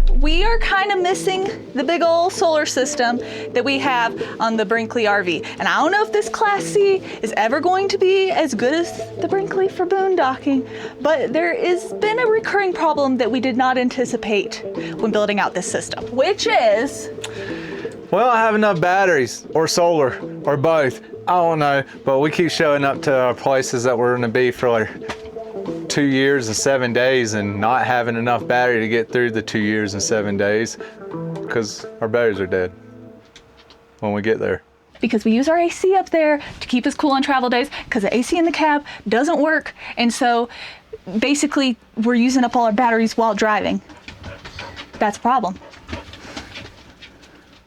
but we are kind of missing the big old solar system that we have on the Brinkley RV. And I don't know if this Class C is ever going to be as good as the Brinkley for boondocking, but there has been a recurring problem that we did not anticipate when building out this system, which is... Well, I have enough batteries or solar or both. I don't know, but we keep showing up to our places that we're gonna be for like 2 years and 7 days and not having enough battery to get through the 2 years and 7 days because our batteries are dead when we get there. Because we use our AC up there to keep us cool on travel days because the AC in the cab doesn't work. And so basically we're using up all our batteries while driving. That's a problem.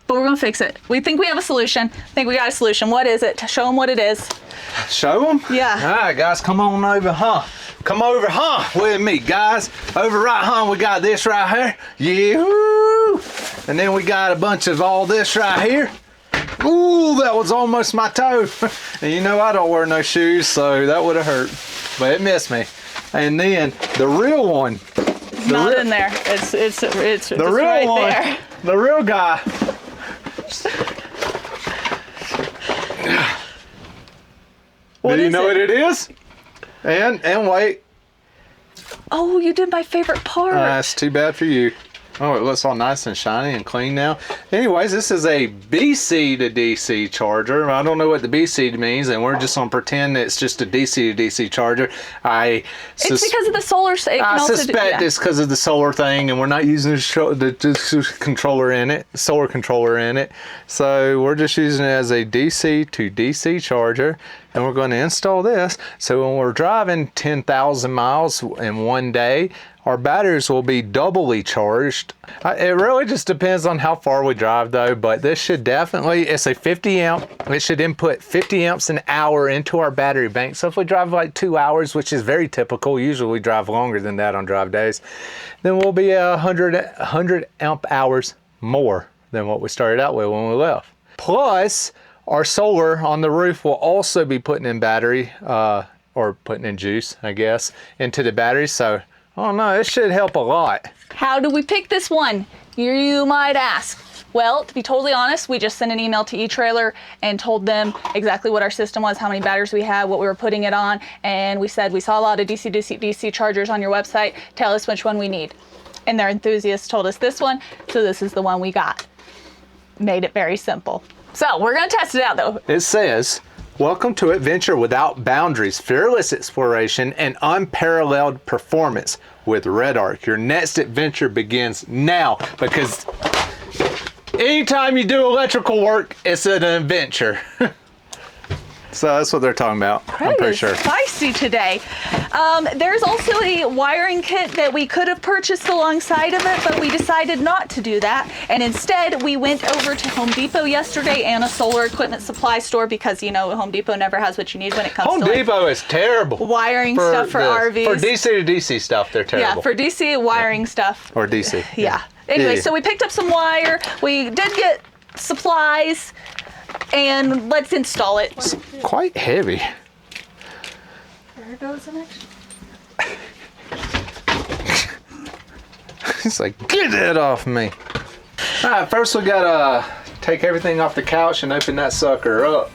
But we're gonna fix it. We think we have a solution. I think we got a solution. What is it? Show them what it is. Show them? Yeah. All right, guys, come on over, huh? Come over, huh? With me, guys. Over right, huh? We got this right here. Yeah. Woo. And then we got a bunch of all this right here. Ooh, that was almost my toe. And you know I don't wear no shoes, so that would have hurt. But it missed me. And then the real one. Not in there. It's the real right one. There. The real guy. What Do you know what it is? And wait. Oh, you did my favorite part. That's too bad for you. Oh, it looks all nice and shiny and clean now. Anyways, this is a BC to DC charger. I don't know what the BC means, and we're just gonna pretend it's just a DC to DC charger. It's because of the solar. I suspect it's because of the solar thing, and we're not using the controller in it, solar controller in it. So we're just using it as a DC to DC charger, and we're going to install this. So when we're driving 10,000 miles in one day, our batteries will be doubly charged. It really just depends on how far we drive though, but this should definitely, it's a 50 amp, it should input 50 amps an hour into our battery bank. So if we drive like 2 hours, which is very typical, usually we drive longer than that on drive days, then we'll be 100 amp hours more than what we started out with when we left. Plus, our solar on the roof will also be putting in battery, or putting in juice, I guess, into the battery. So, oh no, it should help a lot. How do we pick this one? You might ask. Well, to be totally honest, we just sent an email to eTrailer and told them exactly what our system was, how many batteries we had, what we were putting it on, and we said, we saw a lot of DC chargers on your website, tell us which one we need. And their enthusiasts told us this one, so this is the one we got. Made it very simple. So we're gonna test it out though. It says, welcome to adventure without boundaries, fearless exploration, and unparalleled performance with Red Arc. Your next adventure begins now, because anytime you do electrical work, it's an adventure. So that's what they're talking about, I'm pretty sure. Spicy today. There's also a wiring kit that we could have purchased alongside of it, but we decided not to do that. And instead, we went over to Home Depot yesterday and a solar equipment supply store because, you know, Home Depot never has what you need when it comes to Home Depot is terrible. Wiring stuff for RVs. For DC to DC stuff, they're terrible. Yeah, for DC wiring stuff. Or DC. Yeah. Anyway, so we picked up some wire. We did get supplies. And let's install it. It's quite heavy. There goes the next. It's like, get that off me. All right, first we gotta take everything off the couch and open that sucker up.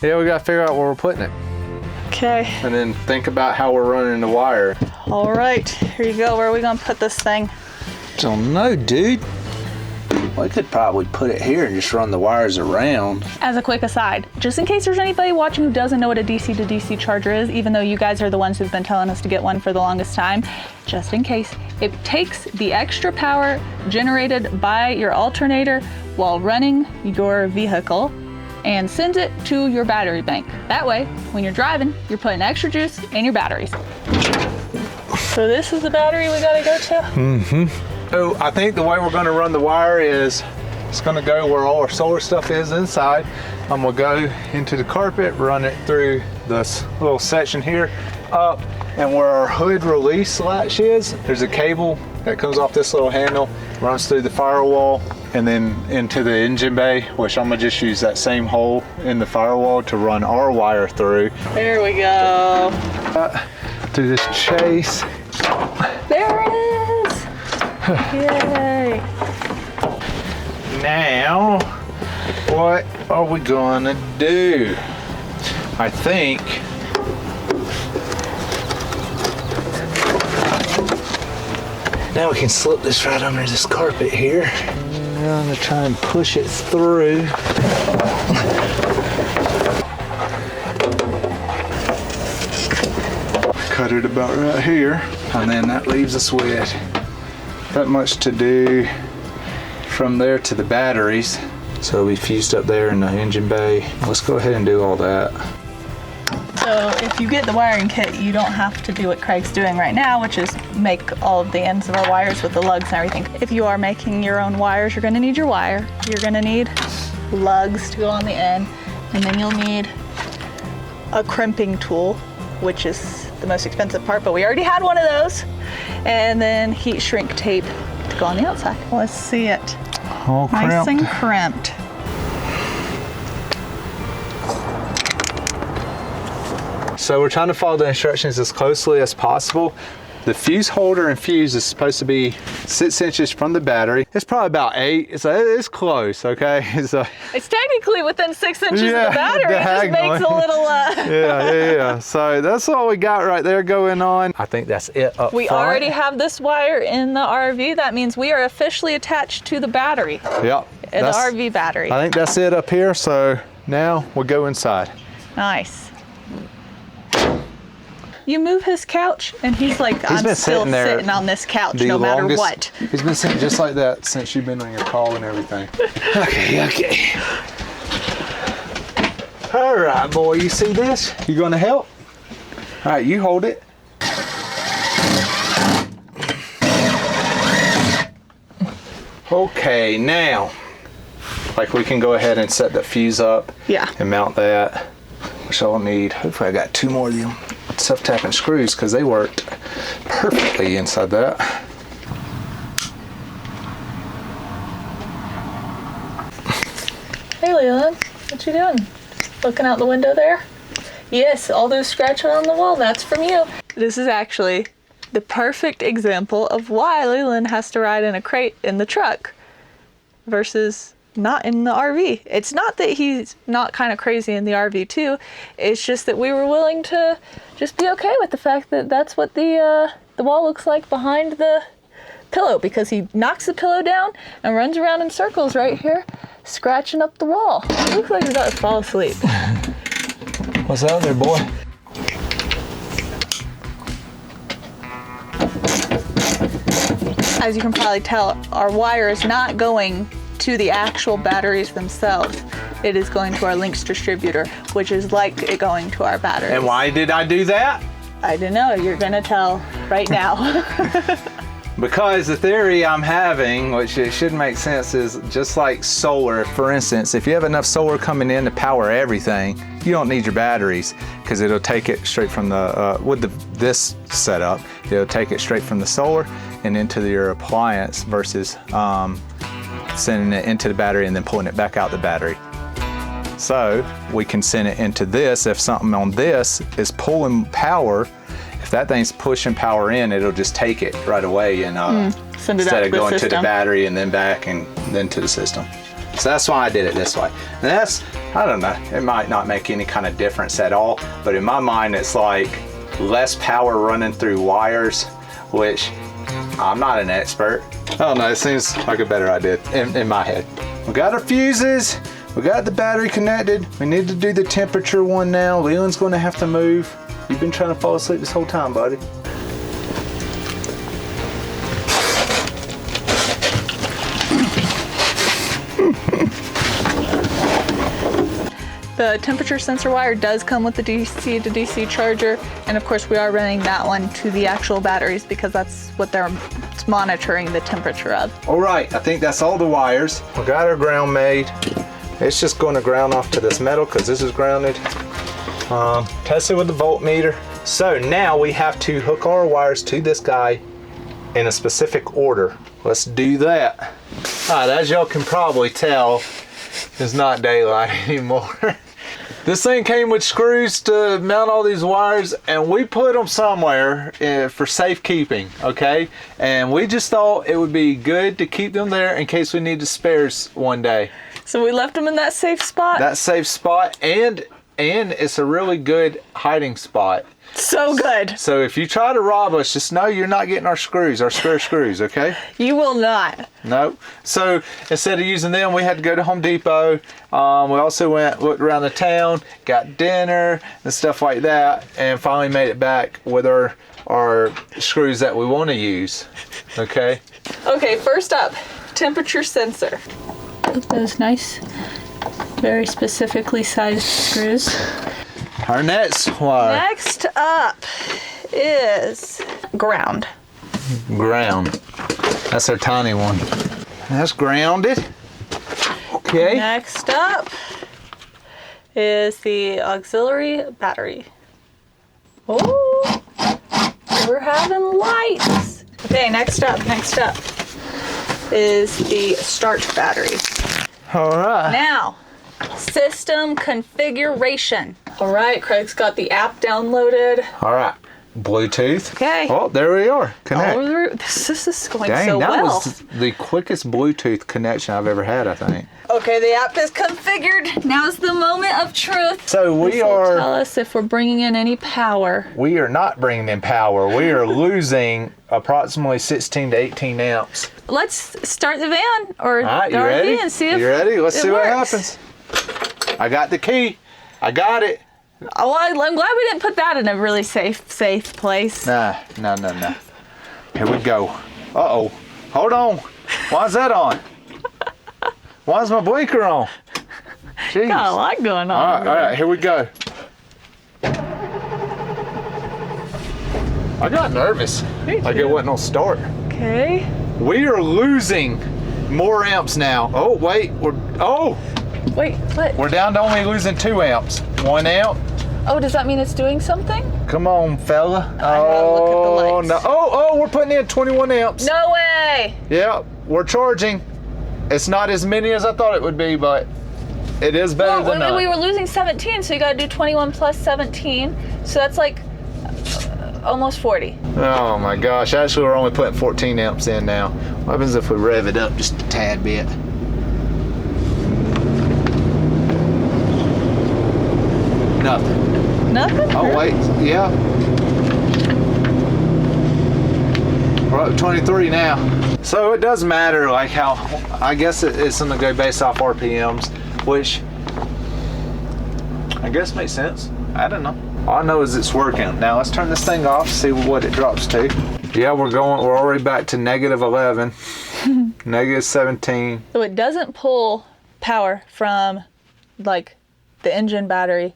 Yeah, we gotta figure out where we're putting it. Okay. And then think about how we're running the wire. All right, here you go. Where are we gonna put this thing? Don't know, dude. We could probably put it here and just run the wires around. As a quick aside, just in case there's anybody watching who doesn't know what a DC to DC charger is, even though you guys are the ones who've been telling us to get one for the longest time, just in case, it takes the extra power generated by your alternator while running your vehicle and sends it to your battery bank. That way, when you're driving, you're putting extra juice in your batteries. So this is the battery we gotta go to? Mm-hmm. So I think the way we're gonna run the wire is it's gonna go where all our solar stuff is inside. I'm gonna go into the carpet, run it through this little section here, up, and where our hood release latch is, there's a cable that comes off this little handle, runs through the firewall, and then into the engine bay, which I'm gonna just use that same hole in the firewall to run our wire through. There we go. Through this chase. There it is. Yay. Now, what are we gonna do? I think now we can slip this right under this carpet here. I'm gonna try and push it through. Cut it about right here, and then that leaves us with that much to do from there to the batteries. So we fused up there in the engine bay. Let's go ahead and do all that. So if you get the wiring kit, you don't have to do what Craig's doing right now, which is make all of the ends of our wires with the lugs and everything. If you are making your own wires, you're gonna need your wire. You're gonna need lugs to go on the end, and then you'll need a crimping tool, which is the most expensive part, but we already had one of those. And then heat shrink tape to go on the outside. Let's see it. All Nice crimped. and crimped. So we're trying to follow the instructions as closely as possible. The fuse holder and fuse is supposed to be 6 inches from the battery. It's probably about 8, so it's close, okay? So, It's technically within 6 inches of Yeah, the battery. It just diagonally. makes a little, yeah. So that's all we got right there going on. I think that's it up We front. already have this wire in the RV. That means we are officially attached to the battery, Yep. the RV battery. I think that's it up here. So now we'll go inside. Nice. You move his couch, and he's like, I'm been still sitting there sitting on this couch The no matter longest- what. He's been sitting just like that since you've been on your call and everything. Okay. All right, boy, you see this? You gonna help? All right, you hold it. Okay, now, like we can go ahead and set the fuse up. Yeah. And mount that, which I'll need. Hopefully I got 2 more of them self-tapping screws because they worked perfectly inside that. Hey, Leland, what you doing? Looking out the window there? Yes, all those scratches on the wall, that's from you. This is actually the perfect example of why Leland has to ride in a crate in the truck versus not in the RV. It's not that he's not kind of crazy in the RV too. It's just that we were willing to just be okay with the fact that that's what the wall looks like behind the pillow, because he knocks the pillow down and runs around in circles right here, scratching up the wall. It looks like he's about to fall asleep. What's out there, boy? As you can probably tell, our wire is not going to the actual batteries themselves. It is going to our links distributor, which is like it going to our batteries. And why did I do that? I don't know, you're gonna tell right now. Because the theory I'm having, which it should make sense, is just like solar. For instance, if you have enough solar coming in to power everything, you don't need your batteries, because it'll take it straight from the, this setup, it'll take it straight from the solar and into your appliance versus sending it into the battery and then pulling it back out the battery. So we can send it into this. If something on this is pulling power, if that thing's pushing power in, it'll just take it right away and Send it instead out of to going the to the system. battery and then back and then to the system. So that's why I did it this way. And that's, I don't know, it might not make any kind of difference at all, but in my mind it's like less power running through wires, which I'm not an expert. I don't know, it seems like a better idea in my head. We got our fuses, we got the battery connected, we need to do the temperature one now. Leland's gonna have to move. You've been trying to fall asleep this whole time, buddy. The temperature sensor wire does come with the DC to DC charger, and of course we are running that one to the actual batteries because that's what they're monitoring the temperature of. All right, I think that's all the wires. We got our ground made. It's just going to ground off to this metal because this is grounded. Test it with the voltmeter. So now we have to hook our wires to this guy in a specific order. Let's do that. All right, as y'all can probably tell, it's not daylight anymore. This thing came with screws to mount all these wires, and we put them somewhere for safekeeping, okay? And we just thought it would be good to keep them there in case we need spares one day. So we left them in that safe spot? That safe spot, and it's a really good hiding spot. So good. So if you try to rob us, just know you're not getting our spare screws, okay? You will not. Nope. So instead of using them, we had to go to Home Depot. We also looked around the town, got dinner and stuff like that, and finally made it back with our screws that we want to use, okay? Okay, first up, temperature sensor. Those nice, very specifically sized screws. Our next wire. Next up is ground. Ground. That's our tiny one. That's grounded. Okay. Next up is the auxiliary battery. Oh, we're having lights. Okay, next up is the start battery. All right. Now, system configuration. All right, Craig's got the app downloaded. All right. Bluetooth. Okay. Oh, there we are. Connect. This is going Dang, so that well. was the quickest Bluetooth connection I've ever had, I think. Okay, the app is configured. Now's the moment of truth. So we This will are. tell us if we're bringing in any power. We are not bringing in power. We are losing approximately 16 to 18 amps. Let's start the van or All right, the you RV ready? and see if you ready? Let's it see what works. happens. I got the key. I got it. Oh, well, I'm glad we didn't put that in a really safe place. No. Here we go. Uh-oh. Hold on. Why is that on? Why is my blinker on? Jeez. Got a lot going on. All right, here we go. I got nervous. Like it wasn't on start. Okay. We are losing more amps now. Oh, wait. Wait, what? We're down to only losing 2 amps. 1 amp. Oh, does that mean it's doing something? Come on, fella. gotta look at the lights. No. Oh, we're putting in 21 amps. No way! Yeah, we're charging. It's not as many as I thought it would be, but it is better than none. We were losing 17, so you gotta do 21 plus 17. So that's like almost 40. Oh my gosh, actually we're only putting 14 amps in now. What happens if we rev it up just a tad bit? Nothing. Nothing? Oh wait, yeah. We're up to 23 now. So it does matter like how, I guess it's gonna go based off RPMs, which I guess makes sense. I don't know. All I know is it's working. Now let's turn this thing off, see what it drops to. Yeah, we're already back to negative 11, negative 17. So it doesn't pull power from like the engine battery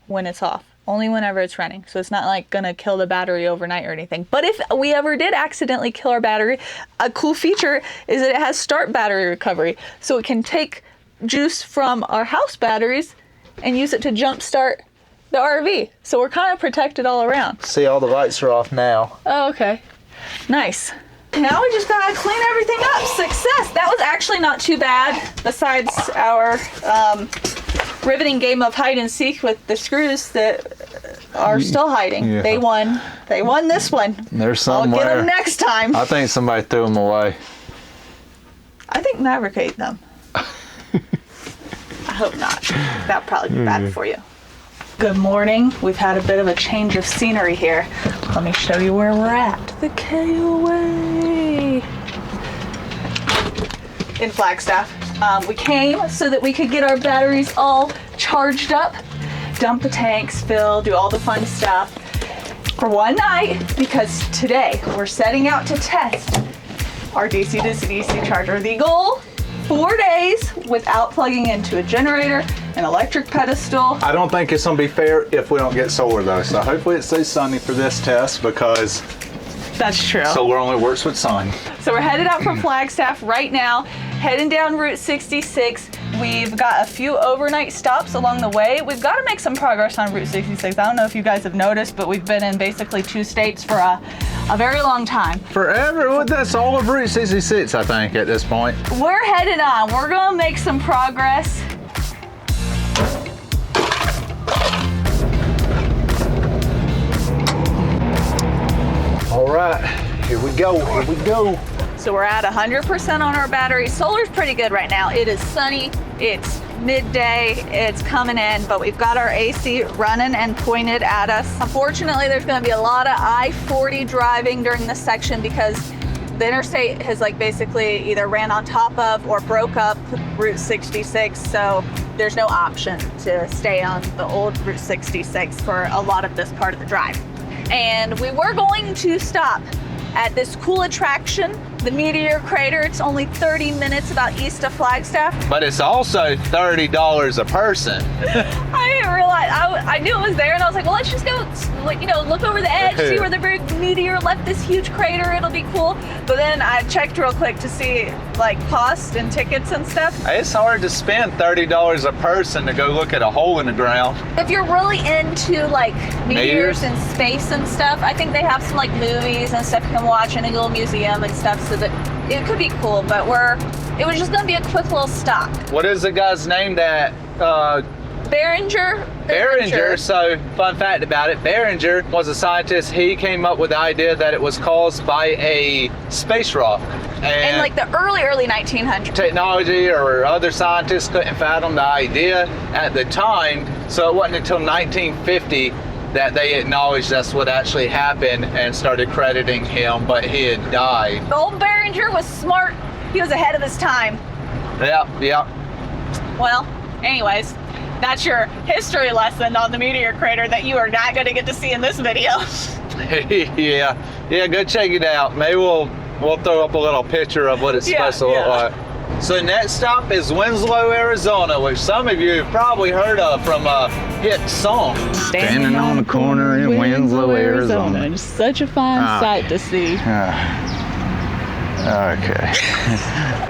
when it's off. Only whenever it's running. So it's not like gonna kill the battery overnight or anything. But if we ever did accidentally kill our battery, a cool feature is that it has start battery recovery. So it can take juice from our house batteries and use it to jump start the RV. So we're kind of protected all around. See, all the lights are off now. Oh, okay. Nice. Now we just gotta clean everything up. Success! That was actually not too bad, besides our riveting game of hide and seek with the screws that are still hiding. Yeah. They won this one. They're somewhere. I'll get them next time. I think somebody threw them away. I think Maverick ate them. I hope not. That'd probably be bad for you. Good morning. We've had a bit of a change of scenery here. Let me show you where we're at. The KOA. In Flagstaff. We came so that we could get our batteries all charged up, dump the tanks, fill, do all the fun stuff for one night, because today we're setting out to test our DC to DC charger. The goal, 4 days without plugging into a generator, an electric pedestal. I don't think it's gonna be fair if we don't get solar though. So hopefully it stays sunny for this test, because That's true. solar only works with sun. So we're headed out from Flagstaff right now, heading down Route 66. We've got a few overnight stops along the way. We've got to make some progress on Route 66. I don't know if you guys have noticed, but we've been in basically 2 states for a very long time. Forever, well, that's all of Route 66, I think, at this point. We're headed on. We're gonna make some progress. right, here we go, here we go. So we're at 100% on our battery. Solar's pretty good right now. It is sunny, it's midday, it's coming in, but we've got our AC running and pointed at us. Unfortunately, there's gonna be a lot of I-40 driving during this section because the interstate has like basically either ran on top of or broke up Route 66. So there's no option to stay on the old Route 66 for a lot of this part of the drive. And we were going to stop at this cool attraction, the Meteor Crater. It's only 30 minutes about east of Flagstaff. But it's also $30 a person. I didn't realize, I knew it was there and I was like, well, let's just go, like, you know, look over the edge, see where the big meteor left this huge crater, it'll be cool. But then I checked real quick to see like cost and tickets and stuff. It's hard to spend $30 a person to go look at a hole in the ground. If you're really into like meteors and space and stuff, I think they have some like movies and stuff you can watch in a little museum and stuff, so that it could be cool, but it was just gonna be a quick little stop. What is the guy's name that, Behringer. So fun fact about it, Behringer was a scientist. He came up with the idea that it was caused by a space rock. And like the early 1900s. Technology or other scientists couldn't fathom the idea at the time, so it wasn't until 1950 that they acknowledged that's what actually happened and started crediting him, but he had died. The old Behringer was smart. He was ahead of his time. Yeah. Well, anyways, that's your history lesson on the meteor crater that you are not going to get to see in this video. yeah, go check it out. Maybe we'll throw up a little picture of what it's supposed to look like. So next stop is Winslow, Arizona, which some of you have probably heard of from a hit song. Standing on the corner in Winslow, Arizona. It's such a fine sight to see. Okay.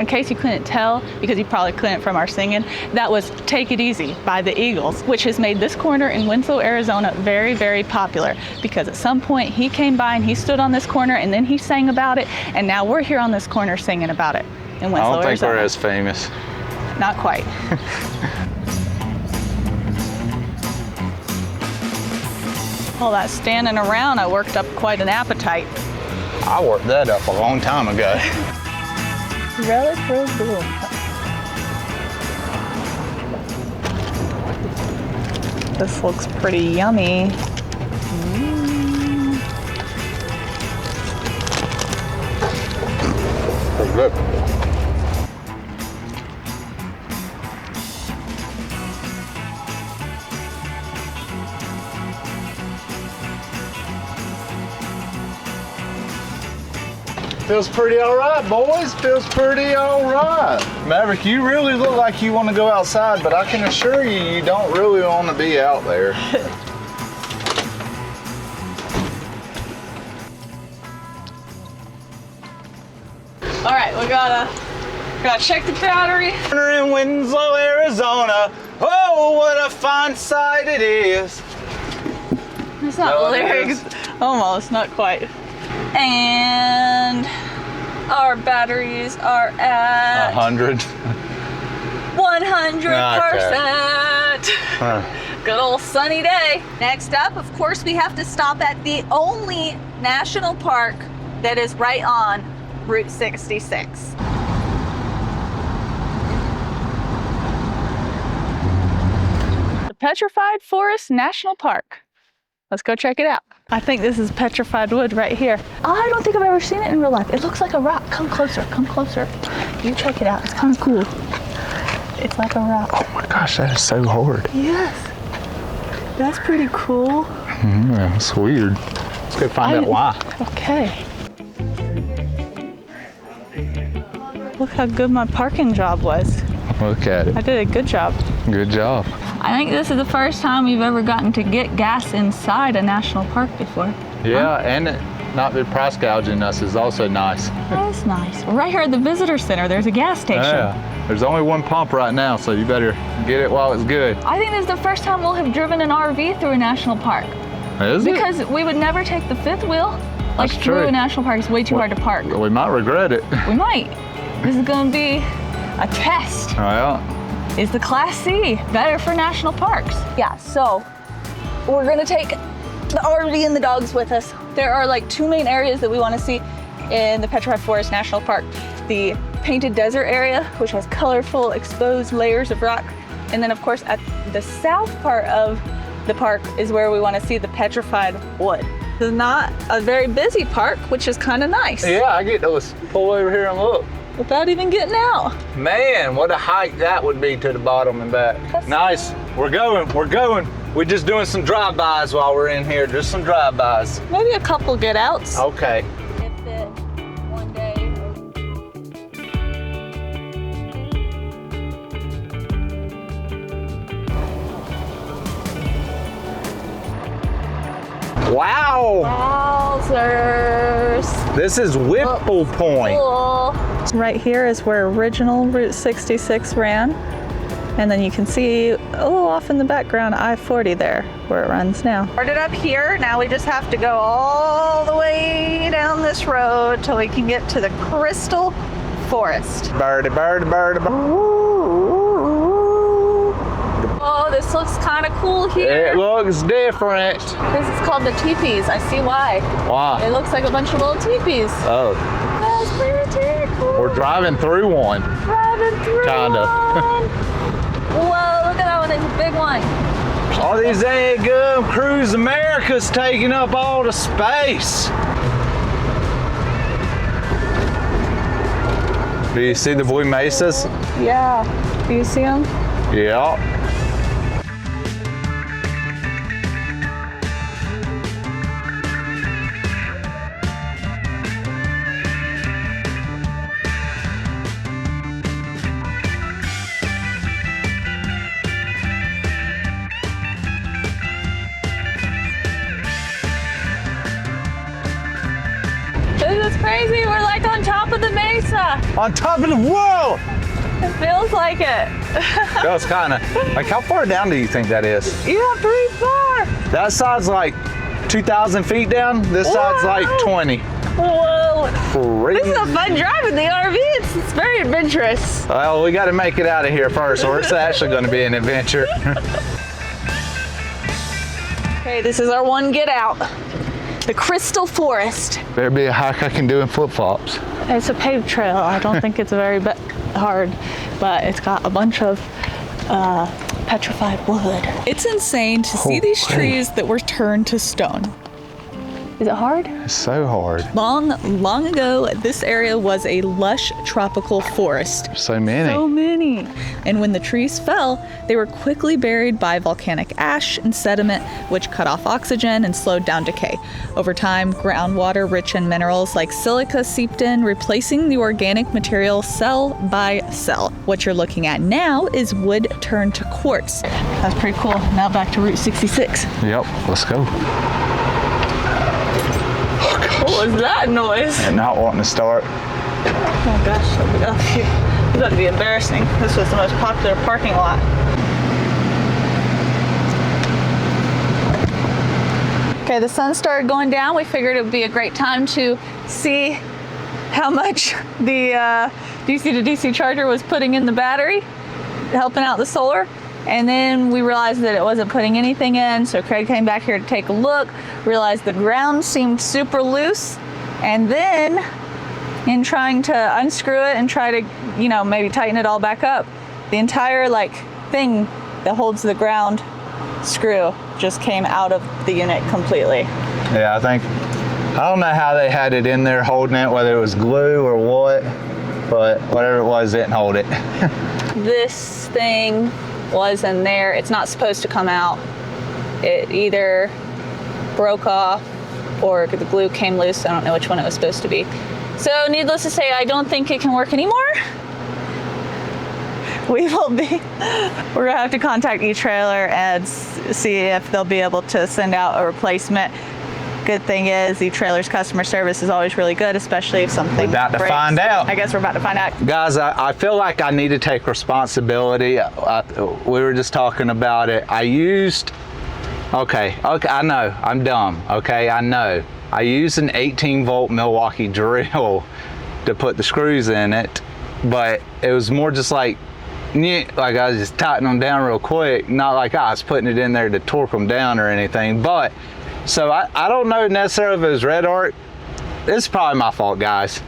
In case you couldn't tell, because you probably couldn't from our singing, that was Take It Easy by the Eagles, which has made this corner in Winslow, Arizona very, very popular, because at some point he came by and he stood on this corner and then he sang about it, and now we're here on this corner singing about it in Winslow, I don't think Arizona. we're as famous. Not quite. All that standing around, I worked up quite an appetite. I worked that up a long time ago. Relic Rose Bloom. This looks pretty yummy. Pretty good. Feels pretty all right, boys. Feels pretty all right. Maverick, you really look like you want to go outside, but I can assure you, you don't really want to be out there. All right, we gotta check the battery. We're in Winslow, Arizona. Oh, what a fine sight it is. It's not the lyrics. Almost, not quite. And our batteries are at 100. 100%. Good old sunny day. Next up, of course, we have to stop at the only national park that is right on Route 66. The Petrified Forest National Park. Let's go check it out. I think this is petrified wood right here. I don't think I've ever seen it in real life. It looks like a rock. Come closer, come closer. You check it out. It's kind of cool. It's like a rock. Oh my gosh, that is so hard. Yes. That's pretty cool. Yeah, it's weird. Let's go find out why. Okay. Look how good my parking job was. Look at it. I did a good job. Good job. I think this is the first time we've ever gotten to get gas inside a national park before. Yeah, and not the price gouging us is also nice. That's nice. Well, right here at the visitor center, there's a gas station. Yeah, there's only one pump right now, so you better get it while it's good. I think this is the first time we'll have driven an RV through a national park. Is it? Because we would never take the fifth wheel like That's through true. a national park. It's way too hard to park. We might regret it. We might. This is gonna be a test. Well, Is the Class C better for national parks? Yeah, so we're gonna take the RV and the dogs with us. There are like 2 main areas that we want to see in the Petrified Forest National Park. The Painted Desert area, which has colorful exposed layers of rock. And then of course at the south part of the park is where we want to see the Petrified Wood. It's not a very busy park, which is kind of nice. Yeah, I get those. Pull over here and look. Without even getting out. Man, what a hike that would be to the bottom and back. That's nice. We're going. We're just doing some drive-bys while we're in here. Just some drive-bys. Maybe a couple get outs. Okay. If it one day. Wow. Wowzers. This is Whipple Point. Cool. Right here is where original Route 66 ran. And then you can see a little off in the background I-40 there where it runs now. Started up here, now we just have to go all the way down this road till we can get to the Crystal Forest. Birdie, birdie, birdie, birdie. Oh, this looks kind of cool here. It looks different. This is called the teepees. I see why. Wow. It looks like a bunch of little teepees. Oh. That's pretty cool. We're driving through one. Driving through Kinda. one. Whoa, look at that one. It's a big one. All these good Cruise America's taking up all the space. Do you see the blue mesas? Yeah. Do you see them? Yeah. This is crazy. We're like on top of the mesa. On top of the world! It feels like it. That's kind of, like how far down do you think that is? Yeah, pretty far. That side's like 2,000 feet down. This side's like 20. Whoa. Crazy. This is a fun drive in the RV. It's very adventurous. Well, we got to make it out of here first, or it's actually going to be an adventure. Okay, this is our one get out. The Crystal Forest. Better be a hike I can do in flip-flops. It's a paved trail. I don't think it's very hard, but it's got a bunch of petrified wood. It's insane to see these trees that were turned to stone. Is it hard? It's so hard. Long ago, this area was a lush tropical forest. So many. So many. And when the trees fell, they were quickly buried by volcanic ash and sediment, which cut off oxygen and slowed down decay. Over time, groundwater rich in minerals like silica seeped in, replacing the organic material cell by cell. What you're looking at now is wood turned to quartz. That's pretty cool. Now back to Route 66. Yep, let's go. What was that noise? And not wanting to start. Oh gosh, this is about to be embarrassing. This was the most popular parking lot. Okay, the sun started going down. We figured it would be a great time to see how much the DC to DC charger was putting in the battery, helping out the solar. And then we realized that it wasn't putting anything in, so Craig came back here to take a look, realized the ground seemed super loose, and then in trying to unscrew it and try to, maybe tighten it all back up, the entire thing that holds the ground screw just came out of the unit completely. Yeah, I don't know how they had it in there holding it, whether it was glue or what, but whatever it was, it didn't hold it. This thing was in there. It's not supposed to come out. It either broke off or the glue came loose. I don't know which one it was supposed to be. So needless to say, I don't think it can work anymore. We're gonna have to contact eTrailer and see if they'll be able to send out a replacement. Good thing is eTrailer's customer service is always really good, especially if something We're about to breaks. find out. I guess we're about to find out. Guys, I feel like I need to take responsibility. We were just talking about it. Okay, I know, I'm dumb, okay, I know. I used an 18-volt Milwaukee drill to put the screws in it, but it was more just like I was just tightening them down real quick, not like I was putting it in there to torque them down or anything, but So I don't know necessarily if it was red arc. It's probably my fault, guys.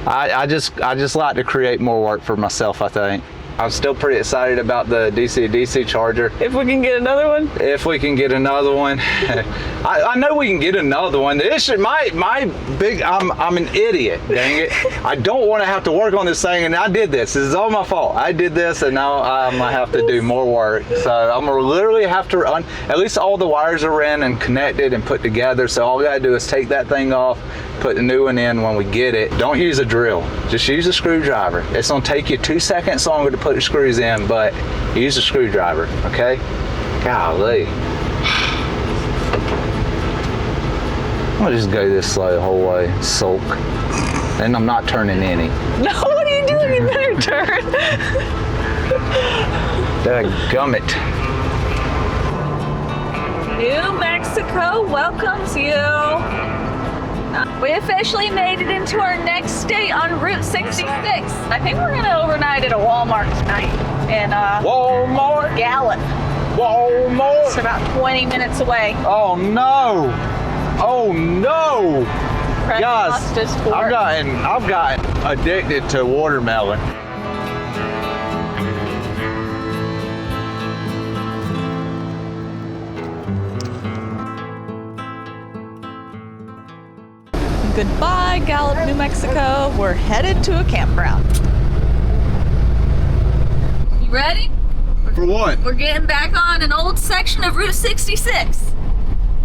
I just like to create more work for myself, I think. I'm still pretty excited about the DC-to-DC charger. If we can get another one. If we can get another one. I know we can get another one. The issue, I'm an idiot, dang it. I don't want to have to work on this thing, and I did this. This is all my fault. I did this, and now I'm gonna have to do more work. So I'm gonna literally have to run, at least all the wires are in and connected and put together. So all we gotta do is take that thing off, put the new one in when we get it. Don't use a drill, just use a screwdriver. It's gonna take you 2 seconds longer to put the screws in, but use a screwdriver, okay? Golly. I'll just go this slow the whole way, sulk. And I'm not turning any. No, what are you doing? You better turn. Dadgummit. New Mexico welcomes you. We officially made it into our next state on Route 66. I think we're gonna overnight at a Walmart tonight in Walmart? Gallup. Walmart? It's about 20 minutes away. Oh no! Oh no! Fred Guys, lost his fork. I've gotten addicted to watermelon. Goodbye, Gallup, New Mexico. We're headed to a campground. You ready? For what? We're getting back on an old section of Route 66.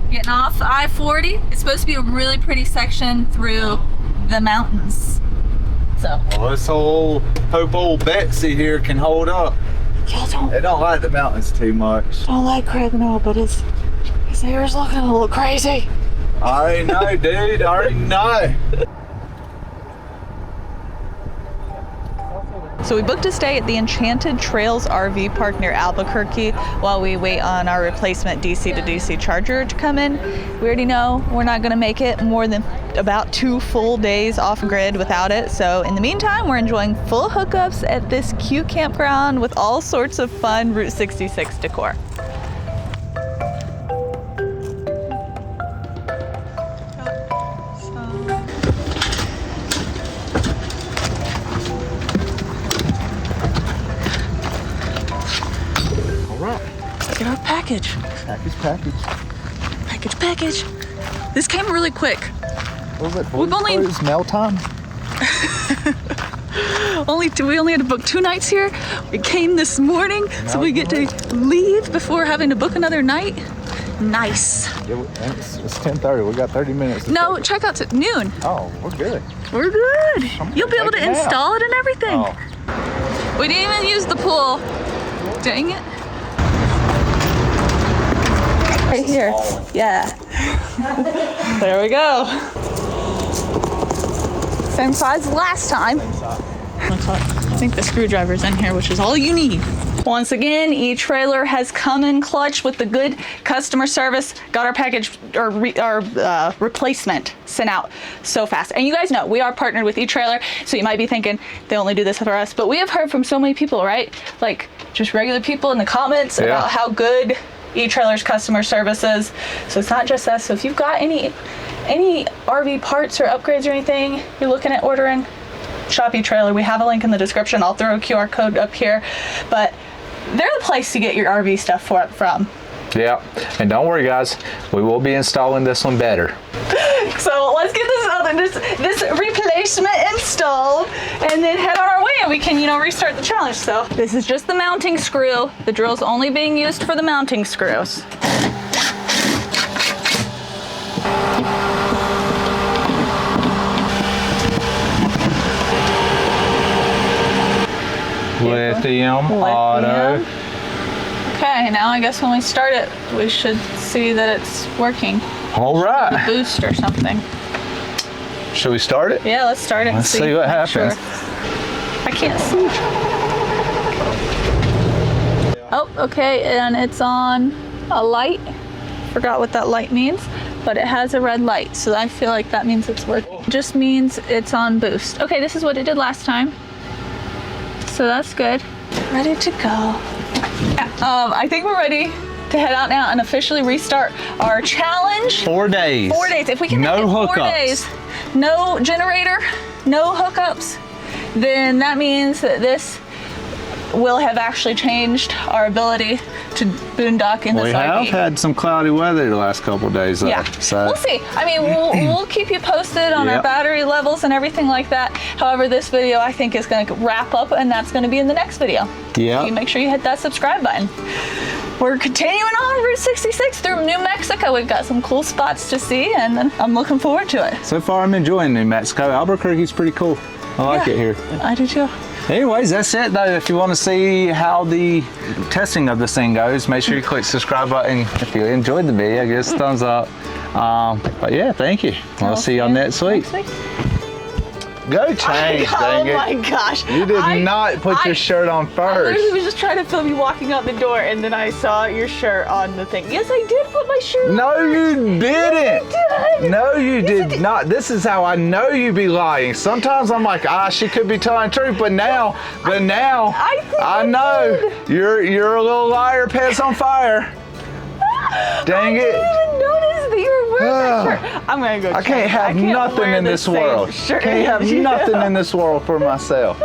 Getting off I-40. It's supposed to be a really pretty section through the mountains. So. Well, this hope old Betsy here can hold up. Y'all They don't like the mountains too much. don't like Craig, no, but his hair's looking a little crazy. I already know, dude. I already know. So we booked a stay at the Enchanted Trails RV park near Albuquerque while we wait on our replacement DC to DC charger to come in. We already know we're not going to make it more than about 2 full days off grid without it. So in the meantime, we're enjoying full hookups at this cute campground with all sorts of fun Route 66 decor. Get our package. Package. This came really quick. We've only It's mail time. we only had to book 2 nights here. It came this morning, so we get to leave before having to book another night. Nice. It's 10:30. We got 30 minutes. No, checkout's at noon. Oh, we're good. We're good. You'll be able to take it out. install it and everything. Oh. We didn't even use the pool. Dang it. Right here. Yeah. There we go. Same size as last time. I think the screwdriver's in here, which is all you need. Once again, e-trailer has come in clutch with the good customer service. Got our package, our replacement sent out so fast. And you guys know, we are partnered with e-trailer, so you might be thinking they only do this for us, but we have heard from so many people, right? Like just regular people in the comments about how good e-trailer's customer service is. So it's not just us. So if you've got any RV parts or upgrades or anything you're looking at ordering, shop e-trailer. We have a link in the description. I'll throw a QR code up here, but they're the place to get your RV stuff from. Yeah, and don't worry guys, we will be installing this one better. So let's get this replacement installed and then head on our way and we can, restart the challenge. So this is just the mounting screw. The drill's only being used for the mounting screws. Lithium auto. Okay, now I guess when we start it, we should see that it's working. All right. Boost or something. Should we start it? Yeah, let's start it. Let's see what happens. Sure. I can't see. Oh, okay, and it's on a light. Forgot what that light means, but it has a red light, so I feel like that means it's working. It just means it's on boost. Okay, this is what it did last time. So that's good. Ready to go. I think we're ready to head out now and officially restart our challenge. 4 days. 4 days. If we can make it 4 days, no generator, no hookups, then that means that this will have actually changed our ability to boondock in this We RV. have had some cloudy weather the last couple of days though. Yeah, So we'll see. I mean, we'll keep you posted on our Yep. battery levels and everything like that. However, this video I think is going to wrap up, and that's going to be in the next video. Yeah. You make sure you hit that subscribe button. We're continuing on Route 66 through New Mexico. We've got some cool spots to see, and I'm looking forward to it. So far I'm enjoying New Mexico. Albuquerque's pretty cool. I like it here. I do too. Anyways, that's it though. If you want to see how the testing of this thing goes, make sure you click subscribe button. If you enjoyed the video, give us a thumbs up. But yeah, thank you. We'll see y'all next week. Go change, dang it. Oh my gosh. You did not put your shirt on I first. literally was just trying to film you walking out the door, and then I saw your shirt on the thing. Yes, I did put my shirt on. No, you didn't. I did. No, you Yes, I did did. not. This is how I know you be lying. Sometimes I'm like, she could be telling the truth, but now, I think I I know you're a little liar, pants on fire. Dang I it. didn't even notice that you were wearing that shirt. I'm gonna go. I change. can't have nothing wear in the this same world. shirt Can't have as you. nothing in this world for myself.